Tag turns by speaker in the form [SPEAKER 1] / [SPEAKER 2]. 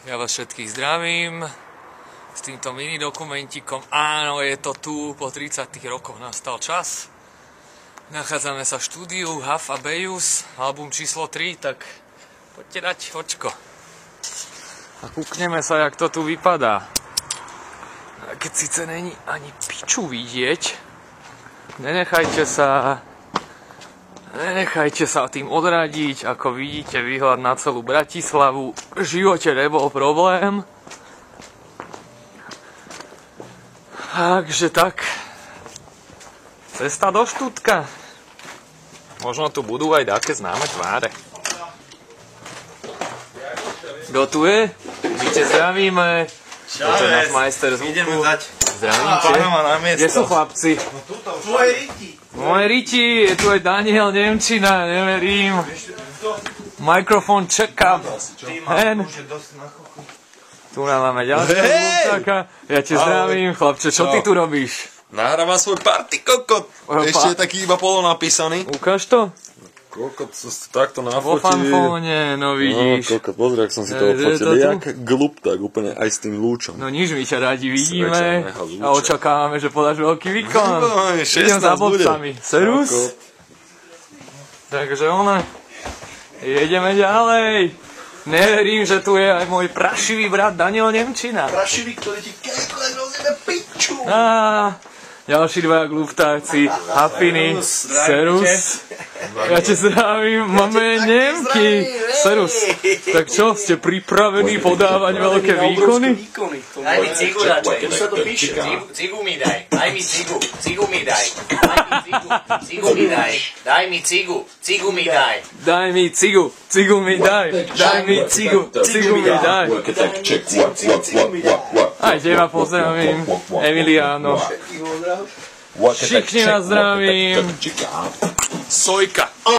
[SPEAKER 1] Ja vás všetkých zdravím s týmto mini dokumentíkom. Áno, je to tu, po 30 rokoch nastal čas. Nachádzame sa v štúdiu Huff a Bejus, album číslo 3, tak poďte dať očko. A kúkneme sa, jak to tu vypadá. Keď síce není ani piču vidieť, nenechajte sa tým odradiť. Ako vidíte, výhľad na celú Bratislavu v živote nebol problém. Takže tak, cesta do Štútka. Možno tu budú aj také známe tváre. Kto tu je? Víte, zdravíme. Toto je náš majster zvuku.
[SPEAKER 2] Ideme dať.
[SPEAKER 1] Zdravíme. Kde sú chlapci?
[SPEAKER 2] Tvoje riti.
[SPEAKER 1] Moje riti, je tu aj Daniel Nemčina, neverím. Mikrofón check-up. Tu nám máme ďalšieho zvuktáka. Ja te zdravím, chlapče, čo ty tu robíš?
[SPEAKER 2] Nahráva svoj party kokot. Ešte je taký iba polo napísaný.
[SPEAKER 1] Ukáž to?
[SPEAKER 2] Kokot sa takto
[SPEAKER 1] Vo
[SPEAKER 2] nafotil.
[SPEAKER 1] fanfóne, no vidíš.
[SPEAKER 2] No kokot, pozri, ak som si to odfotil. Jak glup, tak úplne aj s tým lúčom.
[SPEAKER 1] No nič, my ťa radi vidíme
[SPEAKER 2] Sreča,
[SPEAKER 1] a očakávame, že podáš veľký výkon.
[SPEAKER 2] No,
[SPEAKER 1] Idem za bodcami. Serus?
[SPEAKER 2] Kokot.
[SPEAKER 1] Takže jedeme ďalej. Neverím, že tu je aj môj prašivý brat Daniel Nemčina.
[SPEAKER 2] Prašivý, ktorý ti kejkle rozjebe piču.
[SPEAKER 1] Ďalší dvaja gluftáci, Hafiny, Serus. Ja te zdravím, máme Nemky. Serus, tak čo, ste pripravení podávať veľké výkony?
[SPEAKER 3] Daj mi cigu radšej. Už sa to píše. Cigu mi daj. Daj mi cigu. Cigu mi daj. Daj mi cigu. Cigu mi daj. Daj mi cigu. Cigu mi daj.
[SPEAKER 1] Daj mi cigu. Cigu mi daj. Daj mi cigu. Cigu mi daj. Aj teba pozdravím, Emiliano. Šikne vás zdravím. Sojka.